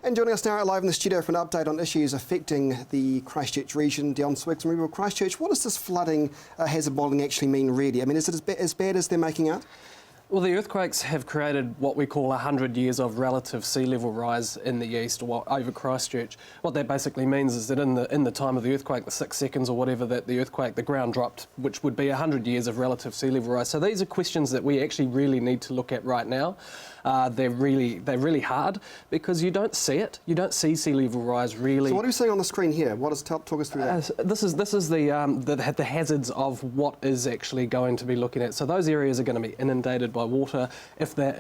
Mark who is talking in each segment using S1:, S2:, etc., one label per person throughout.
S1: And joining us now live in the studio for an update on issues affecting the Christchurch region, Deon, Swiggs, and Christchurch. What does this flooding hazard modelling actually mean, really? I mean, is it as bad as they're making out?
S2: Well, the earthquakes have created what we call 100 years of relative sea level rise in the east, or over Christchurch. What that basically means is that in the time of the earthquake, the 6 seconds or whatever that the earthquake, the ground dropped, which would be 100 years of relative sea level rise. So these are questions that we actually really need to look at right now. They're really hard because you don't see it. You don't see sea level rise really.
S1: So what are we seeing on the screen here? What is talk us through that?
S2: This is the hazards of what is actually going to be looking at. So those areas are going to be inundated by water if their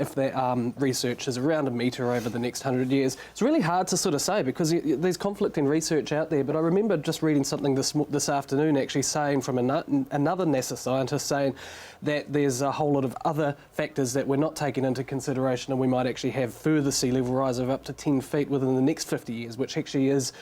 S2: research is around a metre over the next 100 years. It's really hard to sort of say because there's conflicting research out there, but I remember just reading something this afternoon actually saying from another NASA scientist saying that there's a whole lot of other factors that we're not taking into consideration, and we might actually have further sea level rise of up to 10 feet within the next 50 years, which actually is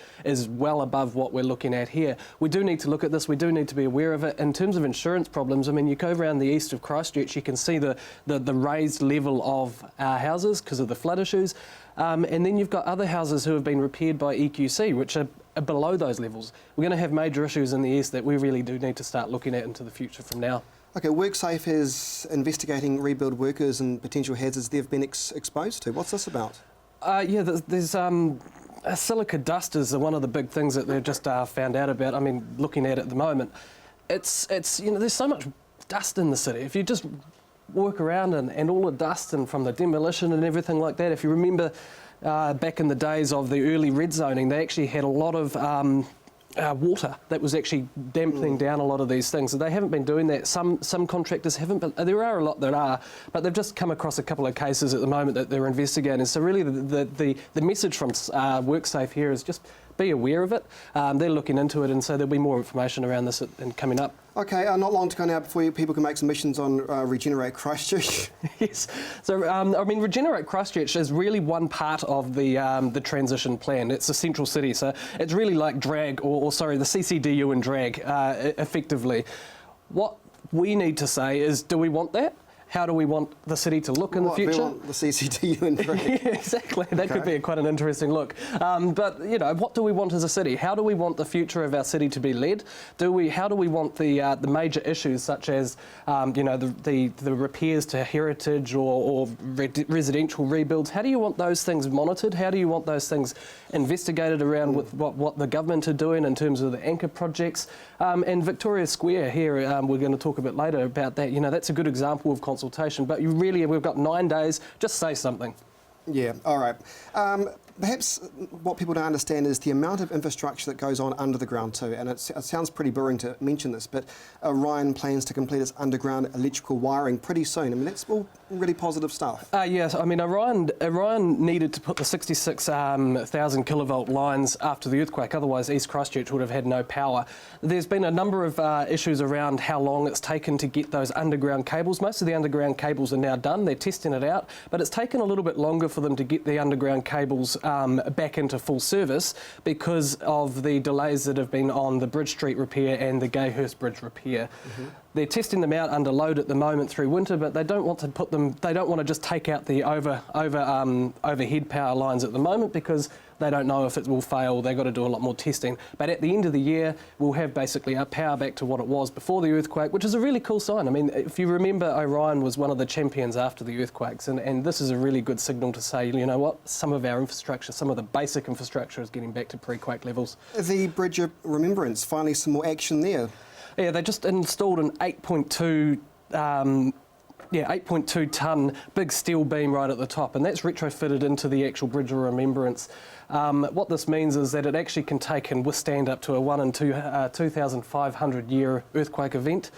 S2: well above what we're looking at here. We do need to look at this, we do need to be aware of it. In terms of insurance problems, I mean, you go around the east of Christchurch, you can see the raised level of houses because of the flood issues, and then you've got other houses who have been repaired by EQC, which are below those levels. We're going to have major issues in the east that we really do need to start looking at into the future from now.
S1: Okay, WorkSafe is investigating rebuild workers and potential hazards they've been exposed to. What's this about?
S2: Yeah, there's silica dust is one of the big things that they've just found out about. I mean, looking at it at the moment, it's there's so much dust in the city. If you just walk around and all the dust and from the demolition and everything like that, if you remember back in the days of the early red zoning, they actually had a lot of water that was actually dampening down a lot of these things. So they haven't been doing that. Some contractors haven't, but there are a lot that are. But they've just come across a couple of cases at the moment that they're investigating. So really the message from WorkSafe here is just be aware of it. They're looking into it, and so there'll be more information around this coming up.
S1: Okay, not long to go now before people can make submissions on Regenerate Christchurch.
S2: Yes. So, I mean, Regenerate Christchurch is really one part of the transition plan. It's a central city, so it's really like drag, or sorry, the CCDU and drag, effectively. What we need to say is, do we want that? How do we want the city to look in the future?
S1: We want the CCTV and drag.
S2: Yeah, exactly. That could be quite an interesting look. But you know, what do we want as a city? How do we want the future of our city to be led? How do we want the major issues such as you know, the repairs to heritage or residential rebuilds? How do you want those things monitored? How do you want those things investigated around with what the government are doing in terms of the anchor projects? And Victoria Square here, we're going to talk a bit later about that. You know, that's a good example of consultation, but we've got 9 days. Just say something.
S1: Yeah, all right. Perhaps what people don't understand is the amount of infrastructure that goes on under the ground too, and it sounds pretty boring to mention this, but Orion plans to complete its underground electrical wiring pretty soon. I mean, that's all really positive stuff.
S2: Yes, I mean, Orion needed to put the 66,000 kilovolt lines after the earthquake, otherwise East Christchurch would have had no power. There's been a number of issues around how long it's taken to get those underground cables. Most of the underground cables are now done, they're testing it out, but it's taken a little bit longer for them to get the underground cables back into full service because of the delays that have been on the Bridge Street repair and the Gayhurst Bridge repair. They're testing them out under load at the moment through winter, but they don't want to put them. They don't want to just take out the overhead power lines at the moment because they don't know if it will fail. They've got to do a lot more testing. But at the end of the year, we'll have basically our power back to what it was before the earthquake, which is a really cool sign. I mean, if you remember, Orion was one of the champions after the earthquakes, and this is a really good signal to say, you know what, some of our infrastructure, some of the basic infrastructure is getting back to pre-quake levels.
S1: The Bridge of Remembrance, finally some more action there.
S2: Yeah, they just installed an 8.2 tonne big steel beam right at the top, and that's retrofitted into the actual Bridge of Remembrance. What this means is that it actually can take and withstand up to a 1 in 2,500 year earthquake event.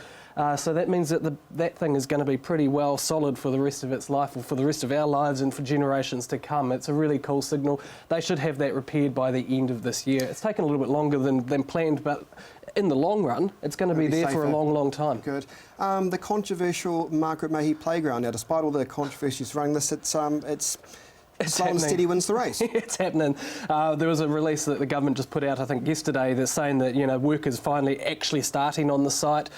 S2: So that means that that thing is going to be pretty well solid for the rest of its life, or for the rest of our lives and for generations to come. It's a really cool signal. They should have that repaired by the end of this year. It's taken a little bit longer than planned, but in the long run, it's going to be there for a long, long time.
S1: Good. The controversial Margaret Mah Playground. Now, despite all the controversy surrounding this, it's slow and steady wins the race.
S2: It's happening. There was a release that the government just put out, I think, yesterday. They're saying that, work is finally actually starting on the site.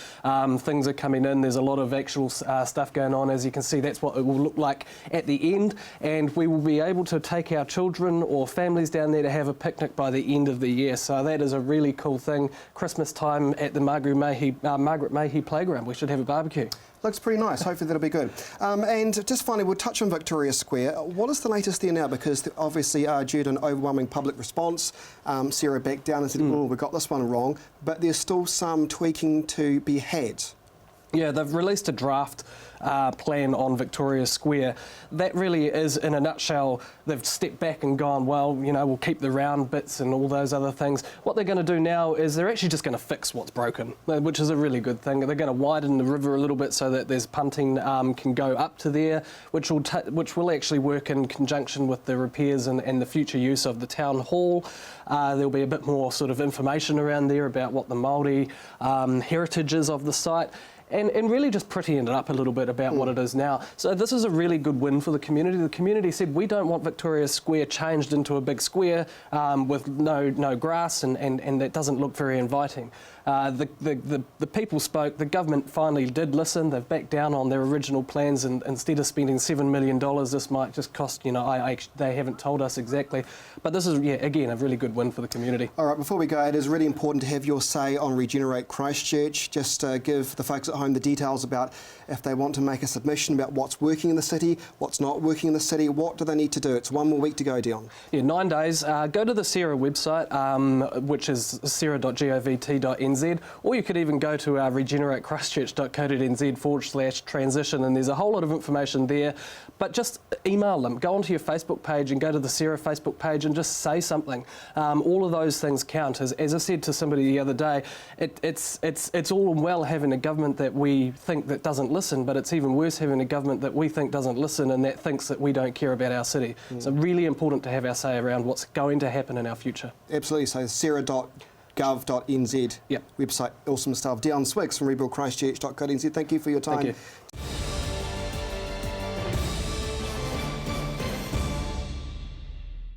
S2: Things are coming in. There's a lot of actual stuff going on. As you can see, that's what it will look like at the end. And we will be able to take our children or families down there to have a picnic by the end of the year. So that is a really cool thing. Christmas time at the Margaret Mah Playground. We should have a barbecue.
S1: Looks pretty nice. Hopefully that'll be good. And just finally, we'll touch on Victoria Square. What is the latest there now? Because obviously due to an overwhelming public response, Sarah backed down and said, oh, we got this one wrong. But there's still some tweaking to be had.
S2: Yeah, they've released a draft plan on Victoria Square. That really is, in a nutshell, they've stepped back and gone, well, we'll keep the round bits and all those other things. What they're going to do now is they're actually just going to fix what's broken, which is a really good thing. They're going to widen the river a little bit so that there's punting can go up to there, which will actually work in conjunction with the repairs and the future use of the town hall. There'll be a bit more sort of information around there about what the Māori heritage is of the site. And really just prettying it up a little bit about what it is now. So this is a really good win for the community. The community said, we don't want Victoria Square changed into a big square with no grass and that doesn't look very inviting. The people spoke, the government finally did listen. They've backed down on their original plans, and instead of spending $7 million, this might just cost, they haven't told us exactly. But this is, again, a really good win for the community.
S1: All right, before we go, it is really important to have your say on Regenerate Christchurch. Just give the folks at home the details about if they want to make a submission about what's working in the city, what's not working in the city, what do they need to do? It's 1 more week to go, Deon. Yeah,
S2: 9 days. Go to the Sarah website, which is sarah.govt.nz, or you could even go to regeneratechristchurch.co.nz/transition, and there's a whole lot of information there. But just email them. Go onto your Facebook page and go to the Sarah Facebook page and just say something. All of those things count. As I said to somebody the other day, it's all well having a government that we think that doesn't listen, but it's even worse having a government that we think doesn't listen and that thinks that we don't care about our city. So really important to have our say around what's going to happen in our future.
S1: Absolutely. So sarah.gov.nz
S2: Yep.
S1: website. Awesome stuff. Deon Swiggs from rebuildchristchurch.co.nz. Thank you for your time.
S2: Thank you.